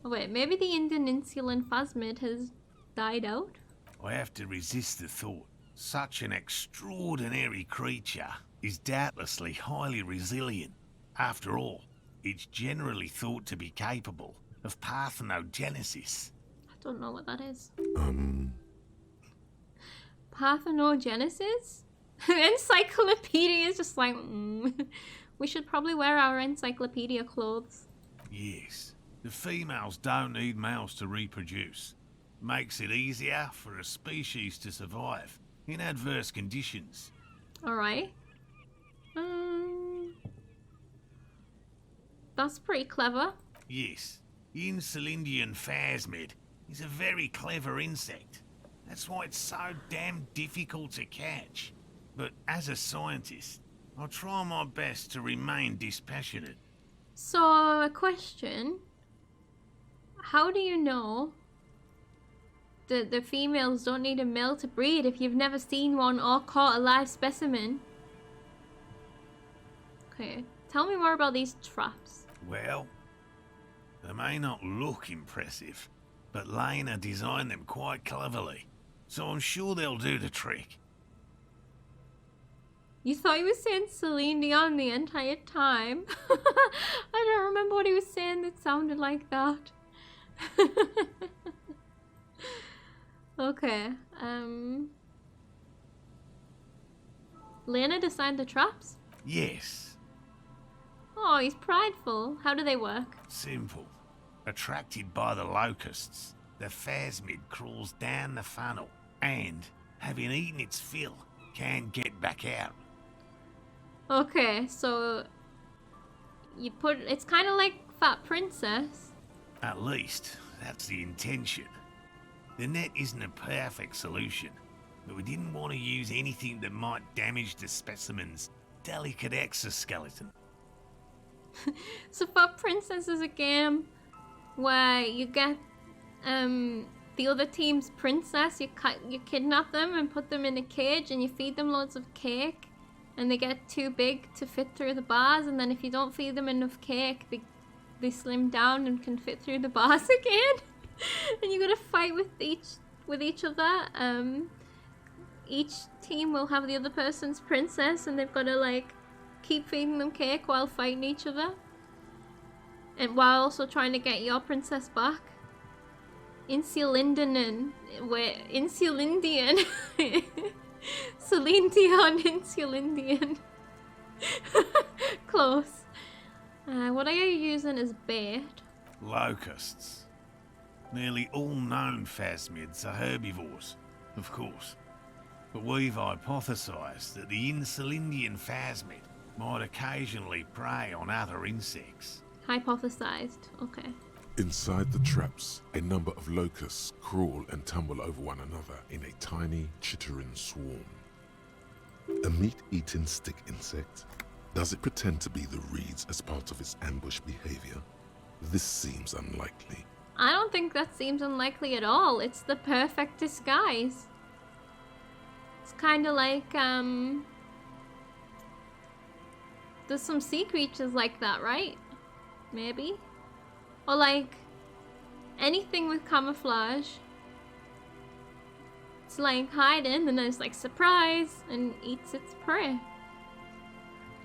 A: Oh wait, maybe the Indian insulin phasmid has died out?
H: I have to resist the thought. Such an extraordinary creature is doubtlessly highly resilient. After all, it's generally thought to be capable of parthenogenesis.
A: I don't know what that is. Parthenogenesis? Encyclopedia is just like, we should probably wear our encyclopedia clothes.
H: Yes, the females don't need males to reproduce. Makes it easier for a species to survive in adverse conditions.
A: Alright. That's pretty clever.
H: Yes, the Insulindian phasmid is a very clever insect. That's why it's so damn difficult to catch. But as a scientist, I'll try my best to remain dispassionate.
A: So, a question. How do you know that the females don't need a male to breed if you've never seen one or caught a live specimen? Okay, tell me more about these traps.
H: Well, they may not look impressive, but Lena designed them quite cleverly, so I'm sure they'll do the trick.
A: You thought he was saying Celine Dion the entire time? I don't remember what he was saying that sounded like that. Okay, Lena designed the traps?
H: Yes.
A: Oh, he's prideful. How do they work?
H: Simple. Attracted by the locusts, the phasmid crawls down the funnel and, having eaten its fill, can't get back out.
A: Okay, so you put, it's kind of like Fat Princess.
H: At least, that's the intention. The net isn't a perfect solution, but we didn't want to use anything that might damage the specimen's delicate exoskeleton.
A: So Fat Princess is a game where you get the other team's princess, you kidnap them and put them in a cage and you feed them loads of cake and they get too big to fit through the bars, and then if you don't feed them enough cake, they slim down and can fit through the bars again. And you gotta fight with each other. Each team will have the other person's princess and they've gotta like keep feeding them cake while fighting each other, and while also trying to get your princess back. Insulindian. Celine Dion Insulindian. Close. What are you using as bait?
H: Locusts. Nearly all known phasmids are herbivores, of course. But we've hypothesized that the Insulindian phasmid might occasionally prey on other insects.
A: Hypothesized. Okay.
B: Inside the traps, a number of locusts crawl and tumble over one another in a tiny, chittering swarm. A meat-eating stick insect? Does it pretend to be the reeds as part of its ambush behavior? This seems unlikely.
A: I don't think that seems unlikely at all. It's the perfect disguise. It's kind of like, there's some sea creatures like that, right? Maybe? Or like, anything with camouflage. It's like hiding and then it's like surprise and eats its prey.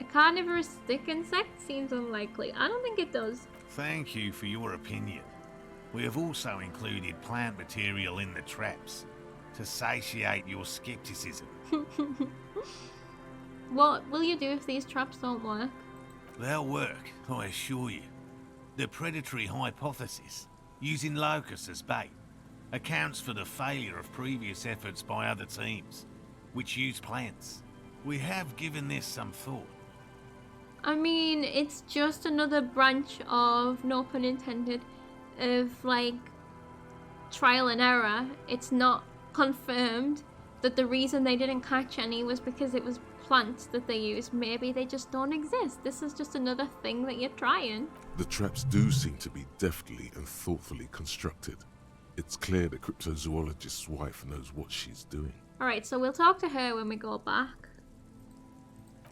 A: A carnivorous stick insect seems unlikely. I don't think it does.
H: Thank you for your opinion. We have also included plant material in the traps to satiate your skepticism.
A: What will you do if these traps don't work?
H: They'll work, I assure you. The predatory hypothesis, using locusts as bait, accounts for the failure of previous efforts by other teams, which use plants. We have given this some thought.
A: I mean, it's just another branch of, no pun intended, of like trial and error. It's not confirmed that the reason they didn't catch any was because it was plants that they used. Maybe they just don't exist. This is just another thing that you're trying.
B: The traps do seem to be deftly and thoughtfully constructed. It's clear the cryptozoologist's wife knows what she's doing.
A: Alright, so we'll talk to her when we go back.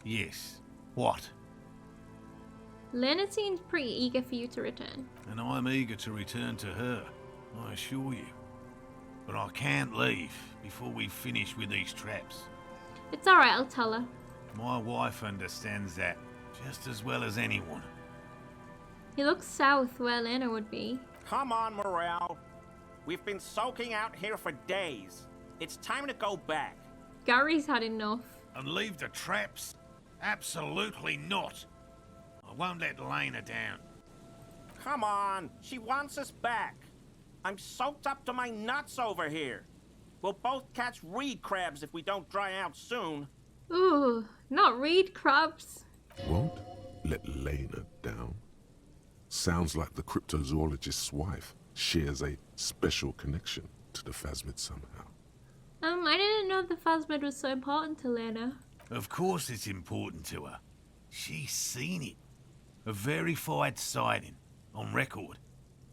H: Yes. What?
A: Lena seems pretty eager for you to return.
H: And I'm eager to return to her, I assure you. But I can't leave before we finish with these traps.
A: It's alright, I'll tell her.
H: My wife understands that just as well as anyone.
A: He looks south where Lena would be.
I: Come on, Morale. We've been soaking out here for days. It's time to go back.
A: Gary's had enough.
H: And leave the traps? Absolutely not. I won't let Lena down.
I: Come on, she wants us back. I'm soaked up to my nuts over here. We'll both catch reed crabs if we don't dry out soon.
A: Ooh, not reed crabs.
B: Won't let Lena down? Sounds like the cryptozoologist's wife shares a special connection to the phasmid somehow.
A: I didn't know the phasmid was so important to Lena.
H: Of course it's important to her. She's seen it. A verified sighting, on record.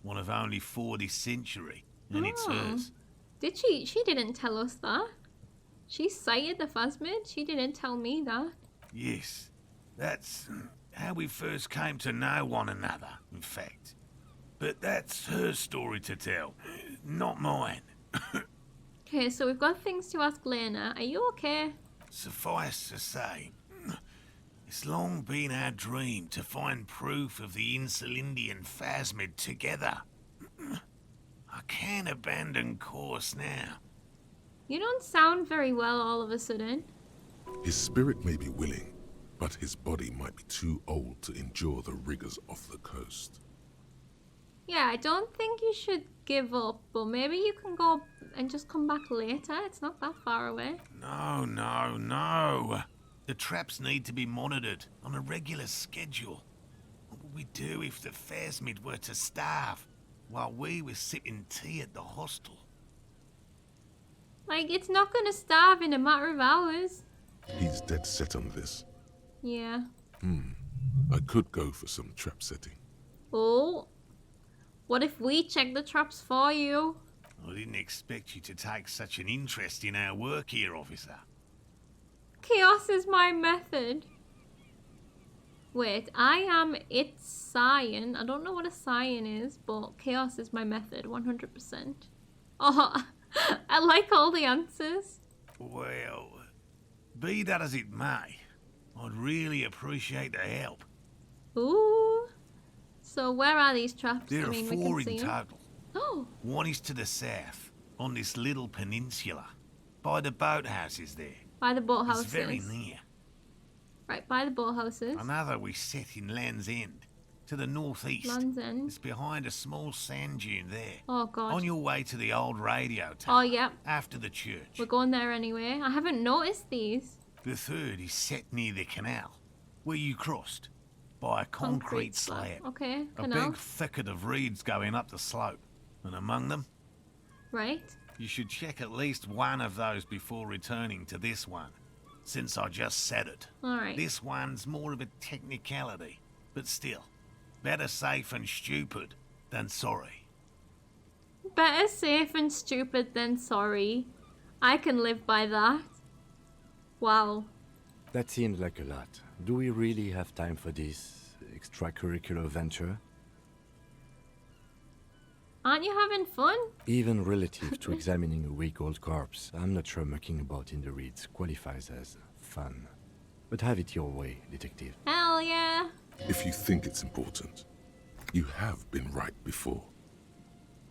H: One of only 4 this century, and it's hers.
A: Did she? She didn't tell us that. She sighted the phasmid? She didn't tell me that.
H: Yes, that's how we first came to know one another, in fact. But that's her story to tell, not mine.
A: Okay, so we've got things to ask Lena. Are you okay?
H: Suffice to say, it's long been our dream to find proof of the Insulindian phasmid together. I can't abandon course now.
A: You don't sound very well all of a sudden.
B: His spirit may be willing, but his body might be too old to endure the rigors of the coast.
A: Yeah, I don't think you should give up, but maybe you can go and just come back later. It's not that far away.
H: No. The traps need to be monitored on a regular schedule. What would we do if the phasmid were to starve while we were sipping tea at the hostel?
A: Like, it's not gonna starve in a matter of hours.
B: He's dead set on this.
A: Yeah.
B: I could go for some trap setting.
A: Oh. What if we check the traps for you?
H: I didn't expect you to take such an interest in our work here, officer.
A: Chaos is my method. Wait, I am its scion. I don't know what a scion is, but chaos is my method, 100%. Oh, I like all the answers.
H: Well, be that as it may, I'd really appreciate the help.
A: Ooh. So where are these traps?
H: There are
A: we
H: 4
A: can see
H: in
A: 'em.
H: total.
A: Oh.
H: One is to the south, on this little peninsula, by the boathouses there.
A: By the boathouses.
H: It's very near.
A: Right, by the boathouses.
H: Another we set in Land's End, to the northeast.
A: Land's End.
H: It's behind a small sand dune there.
A: Oh, God.
H: On your way to the old radio tower.
A: Oh, yep.
H: After the church.
A: We're going there anyway. I haven't noticed these.
H: The third is set near the canal, where you crossed. by a concrete slab.
A: Okay,
H: A
A: canal.
H: big thicket of reeds going up the slope. And among them,
A: Right.
H: you should check at least one of those before returning to this one, since I just said it.
A: Alright.
H: This one's more of a technicality, but still, better safe and stupid than sorry.
A: Better safe and stupid than sorry. I can live by that. Wow.
F: That seemed like a lot. Do we really have time for this extracurricular venture?
A: Aren't you having fun?
F: Even relative to examining a week-old corpse, I'm not sure mucking about in the reeds qualifies as fun. But have it your way, detective.
A: Hell yeah.
B: If you think it's important, you have been right before.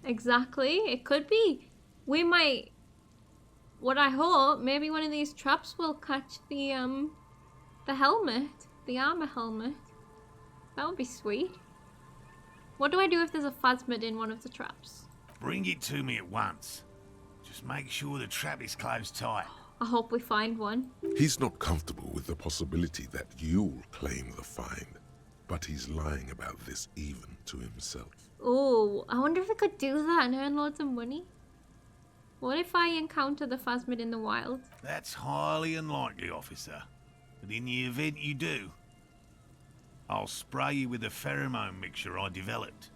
A: Exactly. It could be. We might... What I hope, maybe one of these traps will catch the helmet. The armor helmet. That would be sweet. What do I do if there's a phasmid in one of the traps?
H: Bring it to me at once. Just make sure the trap is closed tight.
A: I hope we find one.
B: He's not comfortable with the possibility that you'll claim the find, but he's lying about this even to himself.
A: Oh, I wonder if I could do that and earn loads of money. What if I encounter the phasmid in the wild?
H: That's highly unlikely, officer. But in the event you do, I'll spray you with a pheromone mixture I developed.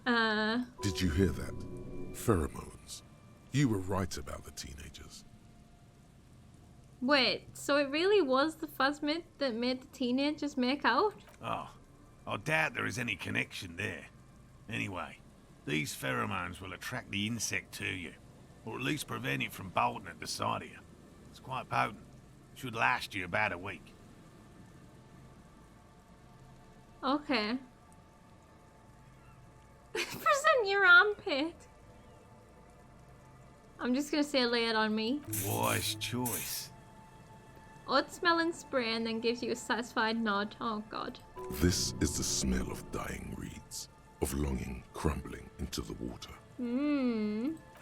B: Did you hear that? Pheromones. You were right about the teenagers.
A: Wait, so it really was the phasmid that made the teenagers make out?
H: Oh, I doubt there is any connection there. Anyway, these pheromones will attract the insect to you, or at least prevent it from bolting at the sight of you. It's quite potent. Should last you about a week.
A: Okay. Present your armpit. I'm just gonna say lay it on me.
H: Wise choice.
A: Odd smelling spray and then gives you a satisfied nod. Oh god.
B: This is the smell of dying reeds, of longing crumbling into the water.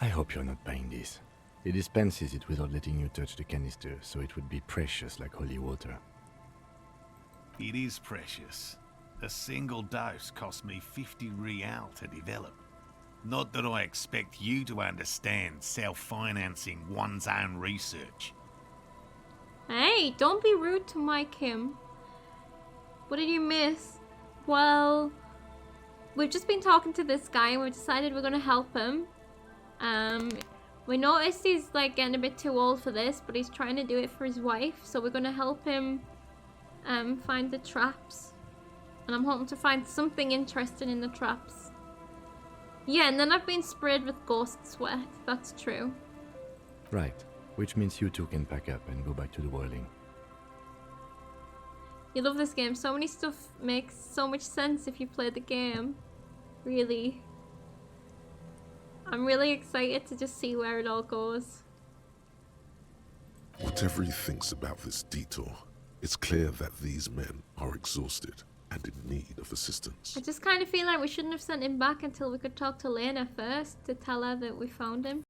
F: I hope you're not buying this. It dispenses it without letting you touch the canister, so it would be precious like holy water.
H: It is precious. A single dose cost me 50 real to develop. Not that I expect you to understand self-financing one's own research.
A: Hey, don't be rude to my Kim. What did you miss? Well, we've just been talking to this guy and we've decided we're gonna help him. We noticed he's like getting a bit too old for this, but he's trying to do it for his wife, so we're gonna help him find the traps. And I'm hoping to find something interesting in the traps. Yeah, and then I've been sprayed with ghost sweat. That's true.
F: Right, which means you two can pack up and go back to the whirling.
A: You love this game. So many stuff makes so much sense if you play the game. Really. I'm really excited to just see where it all goes.
B: Whatever he thinks about this detour, it's clear that these men are exhausted and in need of assistance.
A: I just kind of feel like we shouldn't have sent him back until we could talk to Lena first to tell her that we found him.